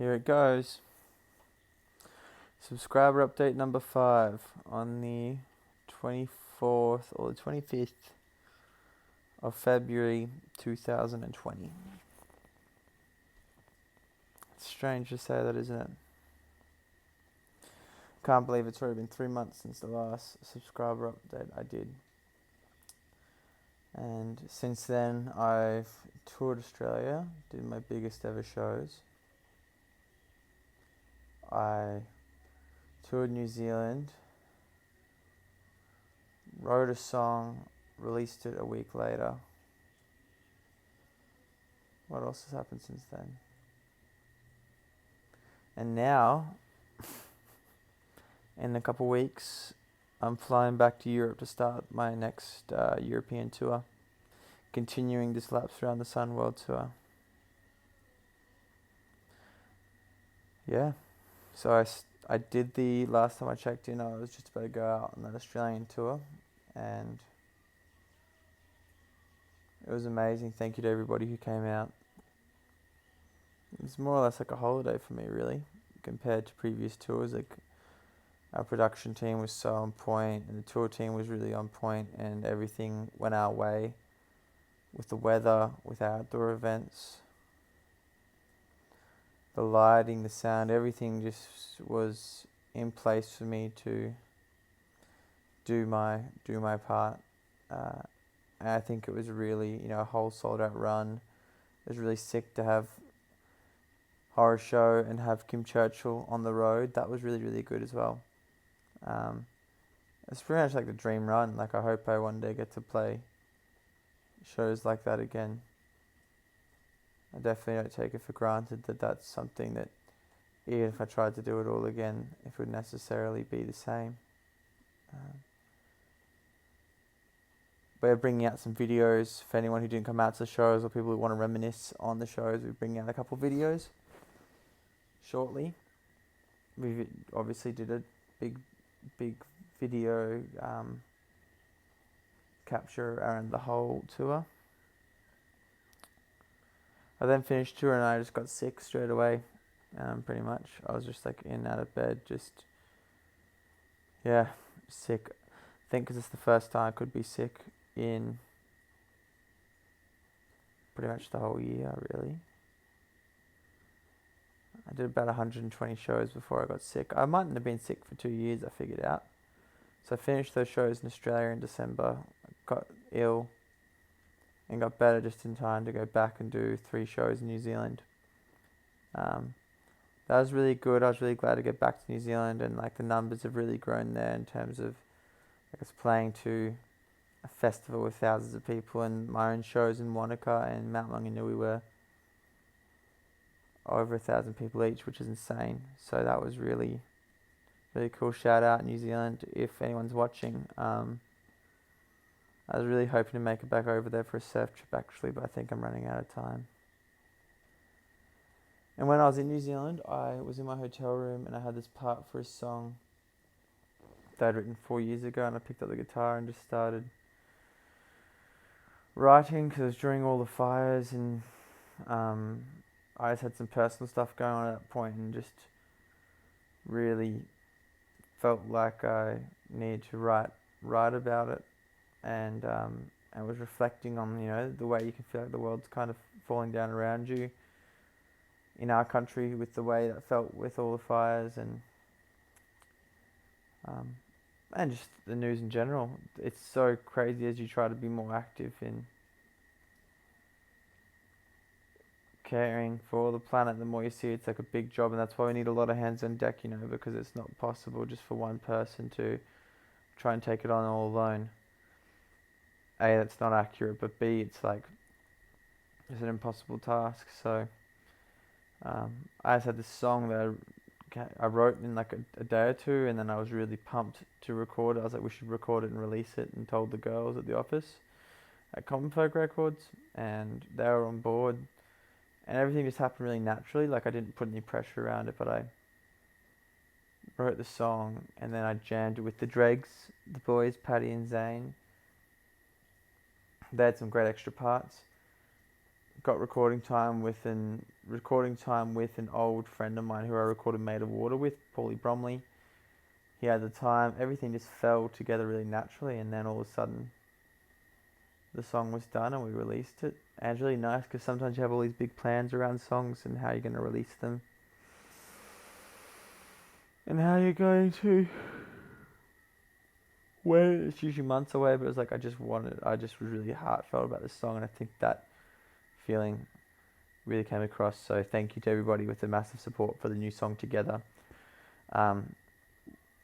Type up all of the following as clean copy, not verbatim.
Here it goes. Subscriber update number 5 on the 24th or the 25th of February 2020. It's strange to say that, isn't it? Can't believe it's already been 3 months since the last subscriber update I did. And since then, I've toured Australia, did my biggest ever shows. I toured New Zealand, wrote a song, released it a week later. What else has happened since then? And now, in a couple weeks, I'm flying back to Europe to start my next European tour, continuing this Laps Around the Sun World Tour. Yeah, so I did the last time I checked in, I was just about to go out on that Australian tour, and it was amazing. Thank you to everybody who came out. It was more or less like a holiday for me, really, compared to previous tours. Like, our production team was so on point, and the tour team was really on point, and everything went our way with the weather, with our outdoor events. The lighting, the sound, everything just was in place for me to do my part. And I think it was really, a whole sold out run. It was really sick to have Horror Show and have Kim Churchill on the road. That was really, really good as well. It's pretty much like the dream run. Like, I hope I one day get to play shows like that again. I definitely don't take it for granted that that's something that, even if I tried to do it all again, it would necessarily be the same. We're bringing out some videos for anyone who didn't come out to the shows, or people who want to reminisce on the shows. We're bringing out a couple videos shortly. We obviously did a big video capture around the whole tour. I then finished tour and I just got sick straight away, pretty much. I was just like in and out of bed, sick. I think because it's the first time I could be sick in pretty much the whole year, really. I did about 120 shows before I got sick. I mightn't have been sick for 2 years, I figured out. So I finished those shows in Australia in December, got ill, and got better just in time to go back and do 3 shows in New Zealand. That was really good. I was really glad to get back to New Zealand, and like the numbers have really grown there in terms of, like, it's playing to a festival with thousands of people, and my own shows in Wanaka and Mount Maunganui were over 1,000 people each, which is insane. So that was really, really cool. Shout out New Zealand if anyone's watching. I was really hoping to make it back over there for a surf trip actually, but I think I'm running out of time. And when I was in New Zealand, I was in my hotel room and I had this part for a song that I'd written 4 years ago, and I picked up the guitar and just started writing because it was during all the fires, and I just had some personal stuff going on at that point and just really felt like I needed to write about it, and I was reflecting on the way you can feel like the world's kind of falling down around you in our country, with the way that felt with all the fires, and just the news in general. It's so crazy as you try to be more active in caring for the planet. The more you see it's like a big job, and that's why we need a lot of hands on deck, because it's not possible just for one person to try and take it on all alone. A, that's not accurate, but B, it's an impossible task. So I just had this song that I wrote in like a day or two, and then I was really pumped to record it. I was like, we should record it and release it, and told the girls at the office at Common Folk Records, and they were on board, and everything just happened really naturally. Like, I didn't put any pressure around it, but I wrote the song, and then I jammed it with the Dregs, the boys, Paddy and Zane. They had some great extra parts. got recording time with an old friend of mine who I recorded Made of Water with, Paulie Bromley. He had the time. Everything just fell together really naturally, and then all of a sudden, the song was done and we released it. And it's really nice because sometimes you have all these big plans around songs and how you're going to release them, and how you're going to. When it's usually months away, but it was like I just was really heartfelt about this song, and I think that feeling really came across. So thank you to everybody with the massive support for the new song Together.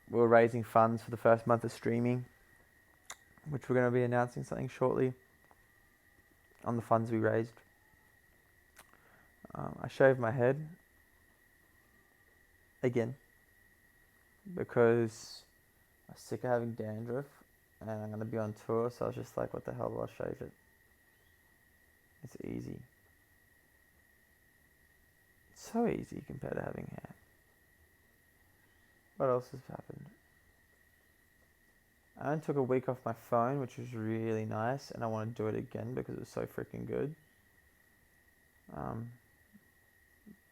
We're raising funds for the first month of streaming, which we're going to be announcing something shortly on the funds we raised. I shaved my head again because I'm sick of having dandruff and I'm going to be on tour, so I was just like, what the hell, I'll shave it. It's easy. It's so easy compared to having hair. What else has happened? I only took a week off my phone, which was really nice, and I want to do it again because it was so freaking good.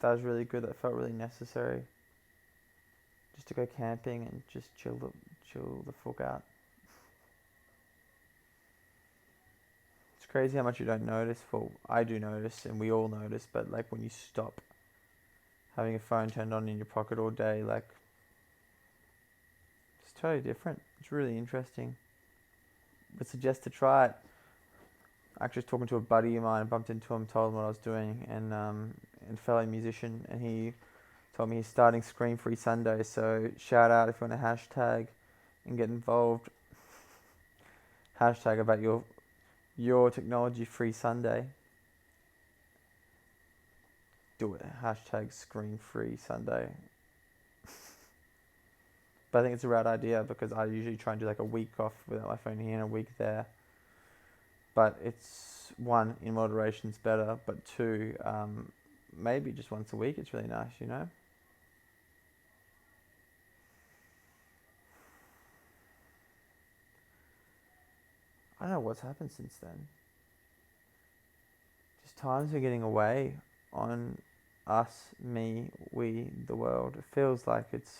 That was really good. That felt really necessary. Just to go camping and just chill the fuck out. It's crazy how much you don't notice. Well, I do notice, and we all notice, but like when you stop having a phone turned on in your pocket all day, like, it's totally different. It's really interesting. Would suggest to try it. Actually, was talking to a buddy of mine, bumped into him, told him what I was doing, and fellow musician, and he told me he's starting Screen Free Sunday. So shout out if you want to hashtag and get involved. Hashtag about your technology free Sunday. Do it. Hashtag Screen Free Sunday. But I think it's a rad idea because I usually try and do like a week off without my phone here and a week there. But it's, one, in moderation is better, but two, maybe just once a week, it's really nice, you know? I don't know what's happened since then. Just times are getting away on us, me, we, the world. It feels like it's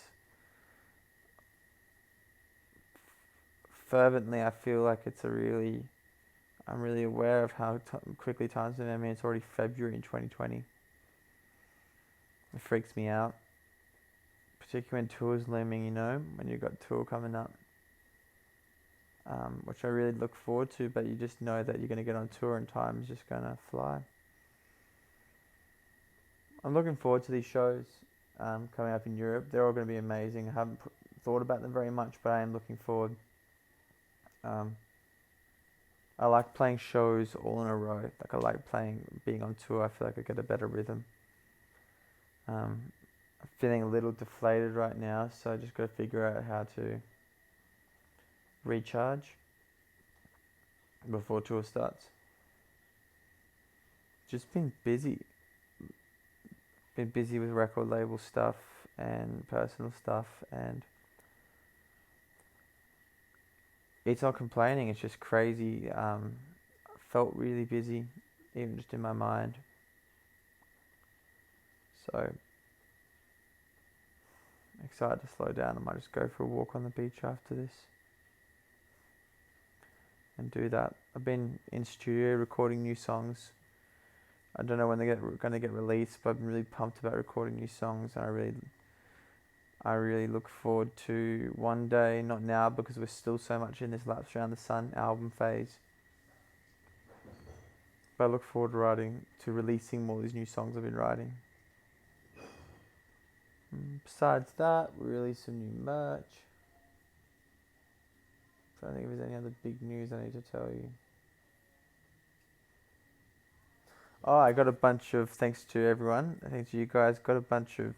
fervently, I feel like I'm really aware of how quickly time's been. I mean, it's already February in 2020. It freaks me out. Particularly when tour's looming, you know, when you've got tour coming up. Which I really look forward to, but you just know that you're going to get on tour and time's just going to fly. I'm looking forward to these shows coming up in Europe. They're all going to be amazing. I haven't thought about them very much, but I am looking forward. I like playing shows all in a row. Like I like being on tour. I feel like I get a better rhythm. I'm feeling a little deflated right now, so I just got to figure out how to recharge before tour starts. Just been busy. Been busy with record label stuff and personal stuff, and it's not complaining, it's just crazy. Felt really busy, even just in my mind. So, excited to slow down. I might just go for a walk on the beach after this and do that. I've been in studio recording new songs. I don't know when they're going to get released, but I've been really pumped about recording new songs, and I really look forward to one day, not now because we're still so much in this Laps Around the Sun album phase, but I look forward to releasing more of these new songs I've been writing. Besides that, we released some new merch. I don't think there's any other big news I need to tell you. Oh, I got a bunch of, thanks to everyone, thanks to you guys, got a bunch of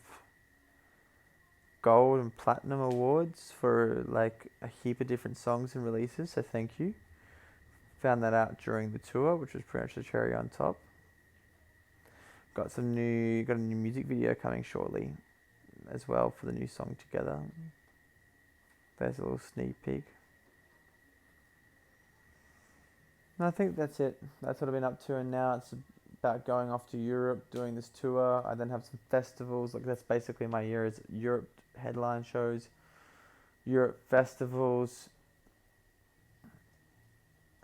gold and platinum awards for like a heap of different songs and releases, so thank you. Found that out during the tour, which was pretty much the cherry on top. Got a new music video coming shortly as well for the new song Together. There's a little sneak peek. And I think that's it. That's what I've been up to, and now it's about going off to Europe, doing this tour. I then have some festivals. Like that's basically my year is Europe headline shows, Europe festivals.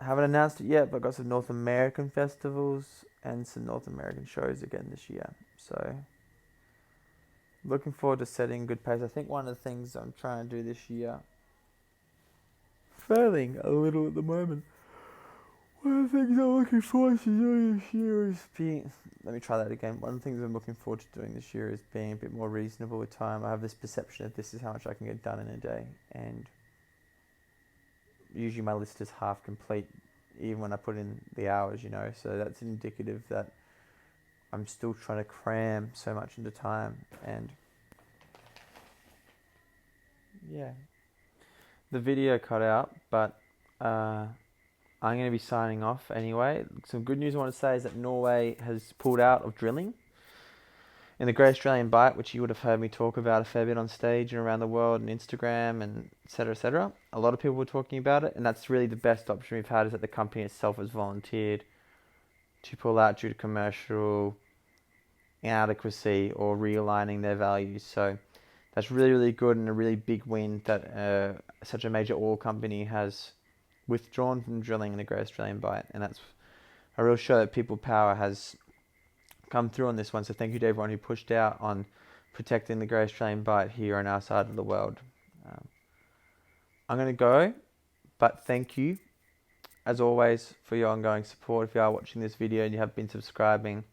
I haven't announced it yet, but I've got some North American festivals and some North American shows again this year. So looking forward to setting a good pace. I think one of the things I'm trying to do this year, failing a little at the moment. One of the things I'm looking forward to doing this year is being. Let me try that again. One of the things I'm looking forward to doing this year is being a bit more reasonable with time. I have this perception of this is how much I can get done in a day, and usually my list is half complete, even when I put in the hours. So that's indicative that I'm still trying to cram so much into time, and yeah, the video cut out, but. I'm going to be signing off anyway. Some good news I want to say is that Norway has pulled out of drilling in the Great Australian Bight, which you would have heard me talk about a fair bit on stage and around the world and Instagram and etc. etc. A lot of people were talking about it, and that's really the best option we've had is that the company itself has volunteered to pull out due to commercial inadequacy or realigning their values. So that's really, really good and a really big win that such a major oil company has withdrawn from drilling in the Great Australian Bight, and that's a real show that people power has come through on this one. So thank you to everyone who pushed out on protecting the Great Australian Bight here on our side of the world. I'm going to go, but thank you as always for your ongoing support. If you are watching this video and you have been subscribing,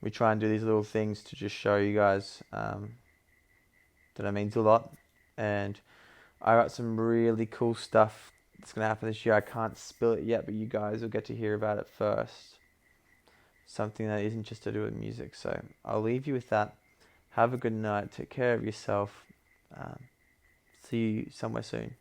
we try and do these little things to just show you guys that it means a lot. And I got some really cool stuff that's going to happen this year. I can't spill it yet, but you guys will get to hear about it first. Something that isn't just to do with music. So I'll leave you with that. Have a good night. Take care of yourself. See you somewhere soon.